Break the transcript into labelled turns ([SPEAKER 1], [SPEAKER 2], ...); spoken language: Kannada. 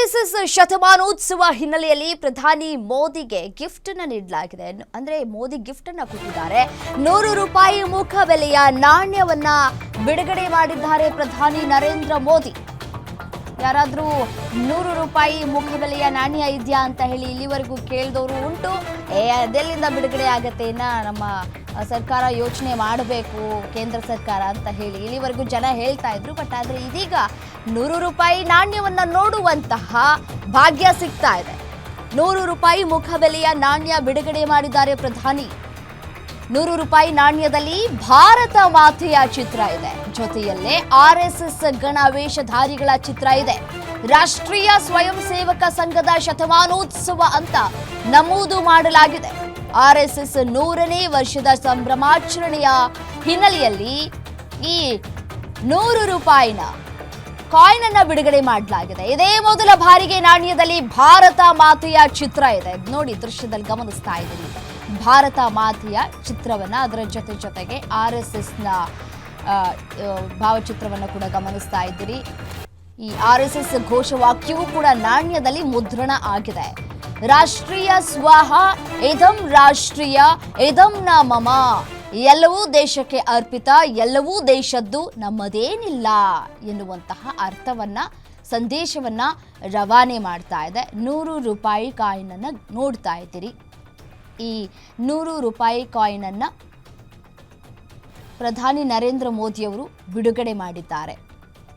[SPEAKER 1] ಆರ್ಎಸ್ಎಸ್ ಶತಮಾನೋತ್ಸವ ಹಿನ್ನೆಲೆಯಲ್ಲಿ ಪ್ರಧಾನಿ ಮೋದಿಗೆ ಗಿಫ್ಟ್ ಅನ್ನು ನೀಡಲಾಗಿದೆ. ಅಂದ್ರೆ ಮೋದಿ ಗಿಫ್ಟ್ ಅನ್ನು ಕೊಟ್ಟಿದ್ದಾರೆ. 100 ರೂಪಾಯಿ ಮುಖಬೆಲೆಯ ನಾಣ್ಯವನ್ನ ಬಿಡುಗಡೆ ಮಾಡಿದ್ದಾರೆ ಪ್ರಧಾನಿ ನರೇಂದ್ರ ಮೋದಿ. ಯಾರಾದ್ರೂ 100 ರೂಪಾಯಿ ಮುಖಬೆಲೆಯ ನಾಣ್ಯ ಇದೆಯಾ ಅಂತ ಹೇಳಿ ಇಲ್ಲಿವರೆಗೂ ಕೇಳಿದವರು ಉಂಟು. ಅದೆಲ್ಲಿಂದ ಬಿಡುಗಡೆ ಆಗತ್ತೆ, ನಮ್ಮ ಸರ್ಕಾರ ಯೋಚನೆ ಮಾಡಬೇಕು, ಕೇಂದ್ರ ಸರ್ಕಾರ ಅಂತ ಹೇಳಿ ಇಲ್ಲಿವರೆಗೂ ಜನ ಹೇಳ್ತಾ ಇದ್ರು. ಬಟ್ ಆದ್ರೆ ಇದೀಗ 100 ರೂಪಾಯಿ ನಾಣ್ಯವನ್ನ ನೋಡುವಂತಹ ಭಾಗ್ಯ ಸಿಗ್ತಾ ಇದೆ. 100 ರೂಪಾಯಿ ಮುಖಬೆಲೆಯ ನಾಣ್ಯ ಬಿಡುಗಡೆ ಮಾಡಿದ್ದಾರೆ ಪ್ರಧಾನಿ. 100 ರೂಪಾಯಿ ನಾಣ್ಯದಲ್ಲಿ ಭಾರತ ಮಾತೆಯ ಚಿತ್ರ ಇದೆ. ಜೊತೆಯಲ್ಲೇ ಆರ್ಎಸ್ಎಸ್ ಗಣ ವೇಷಧಾರಿಗಳ ಚಿತ್ರ ಇದೆ. ರಾಷ್ಟ್ರೀಯ ಸ್ವಯಂ ಸೇವಕ ಸಂಘದ ಶತಮಾನೋತ್ಸವ ಅಂತ ನಮೂದು ಮಾಡಲಾಗಿದೆ. ಆರ್ಎಸ್ಎಸ್ 100ನೇ ವರ್ಷದ ಸಂಭ್ರಮಾಚರಣೆಯ ಹಿನ್ನೆಲೆಯಲ್ಲಿ ಈ 100 ರೂಪಾಯಿನ ಕಾಯಿನ್ ಅನ್ನ ಬಿಡುಗಡೆ ಮಾಡಲಾಗಿದೆ. ಇದೇ ಮೊದಲ ಬಾರಿಗೆ ನಾಣ್ಯದಲ್ಲಿ ಭಾರತ ಮಾತೆಯ ಚಿತ್ರ ಇದೆ. ನೋಡಿ, ದೃಶ್ಯದಲ್ಲಿ ಗಮನಿಸ್ತಾ ಇದ್ದೀರಿ ಭಾರತ ಮಾತೆಯ ಚಿತ್ರವನ್ನ, ಅದರ ಜೊತೆಗೆ ಆರ್ಎಸ್ಎಸ್ನ ಭಾವಚಿತ್ರವನ್ನು ಕೂಡ ಗಮನಿಸ್ತಾ ಇದ್ದೀರಿ. ಈ ಆರ್ಎಸ್ಎಸ್ ಘೋಷವಾಕ್ಯವೂ ಕೂಡ ನಾಣ್ಯದಲ್ಲಿ ಮುದ್ರಣ ಆಗಿದೆ. ರಾಷ್ಟ್ರೀಯ ಸ್ವಾಹ ಇದಂ ರಾಷ್ಟ್ರೀಯ ಇದಂ ನ ಮಮ, ಎಲ್ಲವೂ ದೇಶಕ್ಕೆ ಅರ್ಪಿತ, ಎಲ್ಲವೂ ದೇಶದ್ದು, ನಮ್ಮದೇನಿಲ್ಲ ಎನ್ನುವಂತಹ ಅರ್ಥವನ್ನ, ಸಂದೇಶವನ್ನ ರವಾನೆ ಮಾಡ್ತಾ ಇದೆ. 100 ರೂಪಾಯಿ ಕಾಯಿನ್ ಅನ್ನ ನೋಡ್ತಾ ಇದ್ದೀರಿ. ಈ 100 ರೂಪಾಯಿ ಕಾಯಿನ್ ಅನ್ನ ಪ್ರಧಾನಿ ನರೇಂದ್ರ ಮೋದಿಯವರು ಬಿಡುಗಡೆ ಮಾಡಿದ್ದಾರೆ.